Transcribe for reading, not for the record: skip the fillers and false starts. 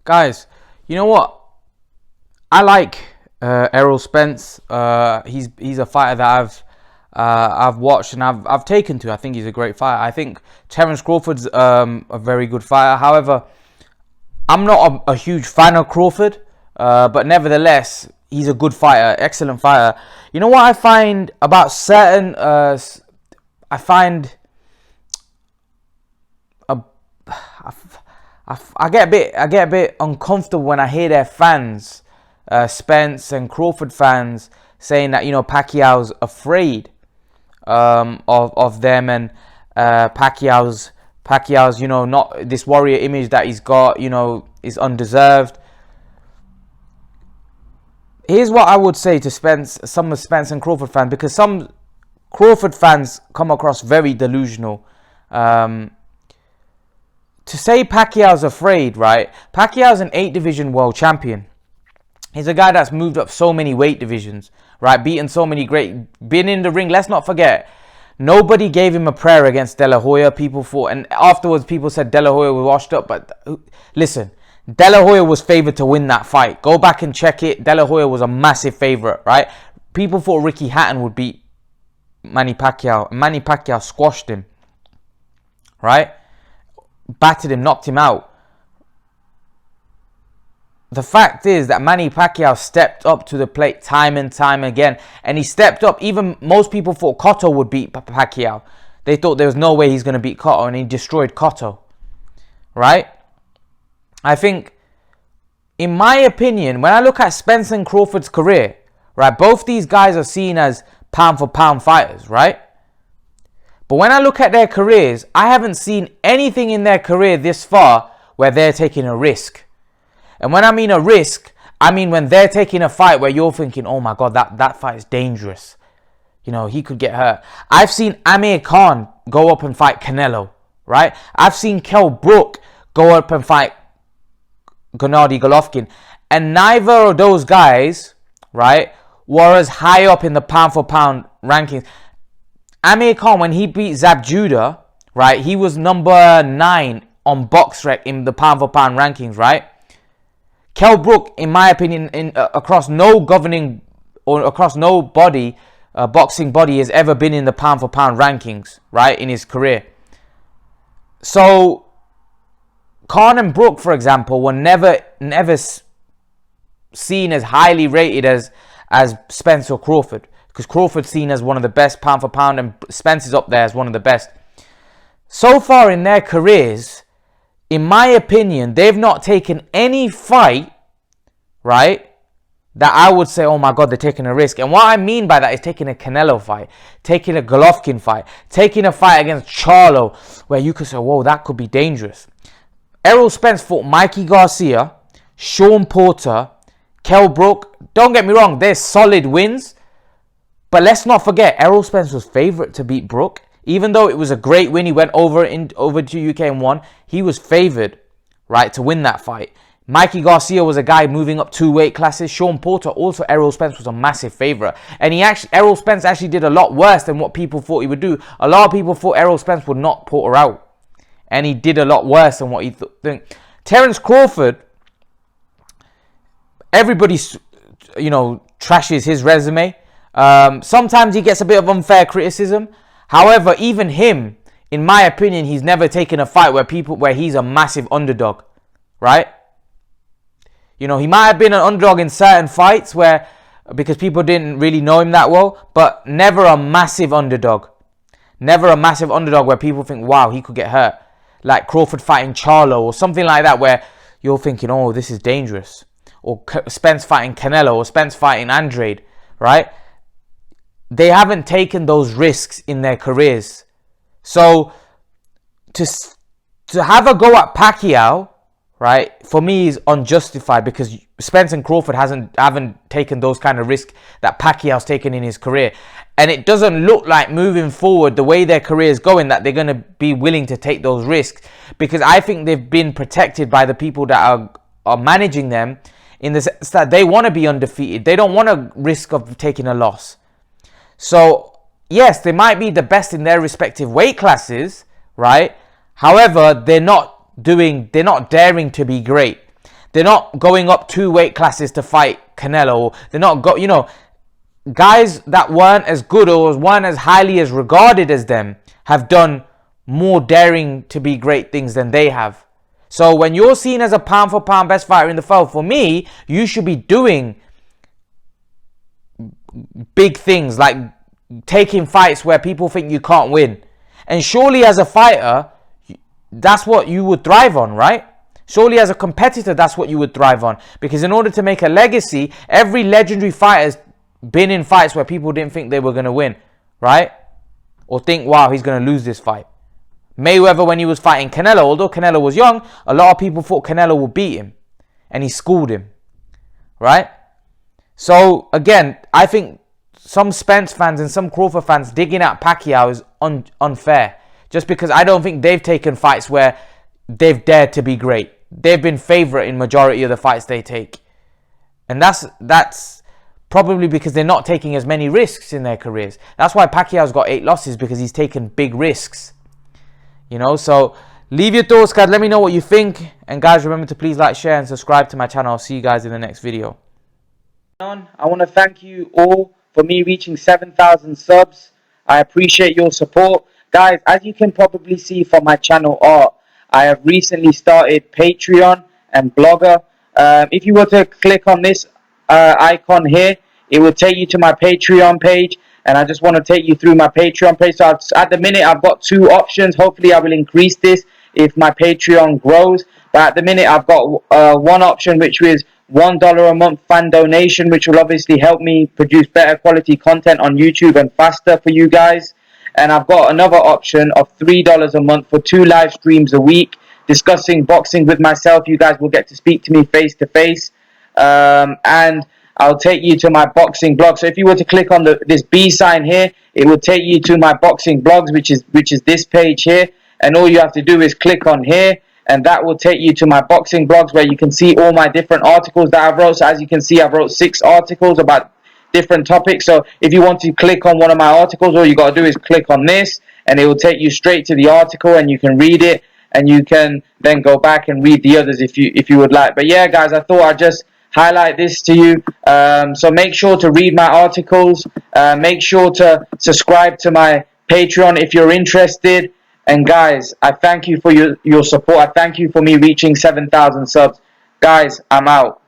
Guys, you know what? I like Errol Spence. He's a fighter that I've watched and I've taken to. I think he's a great fighter. I think Terence Crawford's a very good fighter. However, I'm not a huge fan of Crawford, but nevertheless, he's a good fighter, excellent fighter. You know what I find about certain, I get a bit uncomfortable when I hear their fans, Spence and Crawford fans, saying that Pacquiao's afraid of them, and Pacquiao's not this warrior image that he's got is undeserved. Here's what I would say to some of Spence and Crawford fans, because some Crawford fans come across very delusional. To say Pacquiao's afraid, right? Pacquiao's an 8-division world champion. He's a guy that's moved up so many weight divisions, right? Beaten so many been in the ring. Let's not forget, nobody gave him a prayer against De La Hoya. People thought, and afterwards people said De La Hoya was washed up. But listen, De La Hoya was favored to win that fight. Go back and check it. De La Hoya was a massive favorite, right? People thought Ricky Hatton would beat Manny Pacquiao. Manny Pacquiao squashed him, right? Battered him, knocked him out. The fact is that Manny Pacquiao stepped up to the plate time and time again. And he stepped up. Even most people thought Cotto would beat Pacquiao. They thought there was no way he's going to beat Cotto, and he destroyed Cotto. Right? I think, in my opinion, when I look at Spence and Crawford's career, right, both these guys are seen as pound for pound fighters, right? But when I look at their careers, I haven't seen anything in their career this far where they're taking a risk. And when I mean a risk, I mean when they're taking a fight where you're thinking, oh my God, that fight is dangerous. He could get hurt. I've seen Amir Khan go up and fight Canelo, right? I've seen Kell Brook go up and fight Gennady Golovkin. And neither of those guys, right, were as high up in the pound for pound rankings. Amir Khan, when he beat Zab Judah, right, he was number 9 on BoxRec in the pound for pound rankings, right? Kell Brook, in my opinion, across no governing or across no body, boxing body, has ever been in the pound for pound rankings, right, in his career. So Khan and Brook, for example, were never seen as highly rated as Spence or Crawford, because Crawford's seen as one of the best pound for pound, and Spence is up there as one of the best. So far in their careers, in my opinion, they've not taken any fight, right, that I would say, oh my God, they're taking a risk. And what I mean by that is taking a Canelo fight, taking a Golovkin fight, taking a fight against Charlo, where you could say, whoa, that could be dangerous. Errol Spence fought Mikey Garcia, Sean Porter, Kell Brook. Don't get me wrong, they're solid wins. But let's not forget, Errol Spence was favourite to beat Brook. Even though it was a great win, he went over to UK and won. He was favoured, right, to win that fight. Mikey Garcia was a guy moving up 2 weight classes. Sean Porter, also Errol Spence, was a massive favourite. And Errol Spence actually did a lot worse than what people thought he would do. A lot of people thought Errol Spence would knock Porter out. And he did a lot worse than what he thought. Terence Crawford, everybody, trashes his resume. Sometimes he gets a bit of unfair criticism. However, even him, in my opinion, he's never taken a fight where he's a massive underdog, right? He might have been an underdog in certain fights because people didn't really know him that well, but never a massive underdog. Never a massive underdog where people think, wow, he could get hurt. Like Crawford fighting Charlo or something like that, where you're thinking, oh, this is dangerous. Or Spence fighting Canelo or Spence fighting Andrade, right? They haven't taken those risks in their careers. So to have a go at Pacquiao, right, for me is unjustified, because Spence and Crawford haven't taken those kind of risks that Pacquiao's taken in his career. And it doesn't look like moving forward, the way their career is going, that they're going to be willing to take those risks, because I think they've been protected by the people that are managing them, in the sense that they want to be undefeated. They don't want to risk of taking a loss. So yes, they might be the best in their respective weight classes, right? However, they're not daring to be great. They're not going up 2 weight classes to fight Canelo. They're not guys that weren't as good or weren't as highly as regarded as them have done more daring to be great things than they have. So when you're seen as a pound for pound best fighter in the world, for me, you should be doing big things like taking fights where people think you can't win. And surely as a fighter, that's what you would thrive on, right? Surely as a competitor, that's what you would thrive on. Because in order to make a legacy, every legendary fighter's been in fights where people didn't think they were going to win, right? Or think, wow, he's going to lose this fight. Mayweather, when he was fighting Canelo, although Canelo was young, a lot of people thought Canelo would beat him. And he schooled him, right? So, again, I think some Spence fans and some Crawford fans digging at Pacquiao is unfair. Just because I don't think they've taken fights where they've dared to be great. They've been favourite in majority of the fights they take. And that's probably because they're not taking as many risks in their careers. That's why Pacquiao's got 8 losses, because he's taken big risks. You know, so leave your thoughts, guys. Let me know what you think. And guys, remember to please like, share and subscribe to my channel. I'll see you guys in the next video. I want to thank you all for me reaching 7,000 subs. I appreciate your support. Guys, as you can probably see from my channel art, I have recently started Patreon and Blogger. If you were to click on this icon here, it will take you to my Patreon page. And I just want to take you through my Patreon page. So at the minute, I've got 2 options. Hopefully, I will increase this if my Patreon grows. But at the minute, I've got one option, which is $1 a month fan donation, which will obviously help me produce better quality content on YouTube and faster for you guys. And I've got another option of $3 a month for 2 live streams a week discussing boxing with myself. You guys will get to speak to me face to face. And I'll take you to my boxing blog. So if you were to click on this B sign here, it will take you to my boxing blogs, which is this page here. And all you have to do is click on here, and that will take you to my boxing blogs, where you can see all my different articles that I've wrote. So as you can see, I've wrote 6 articles about different topics. So if you want to click on one of my articles, all you got to do is click on this, and it will take you straight to the article, and you can read it, and you can then go back and read the others if you would like. But yeah, guys, I thought I'd just highlight this to you. So make sure to read my articles. Make sure to subscribe to my Patreon if you're interested. And guys, I thank you for your support. I thank you for me reaching 7,000 subs. Guys, I'm out.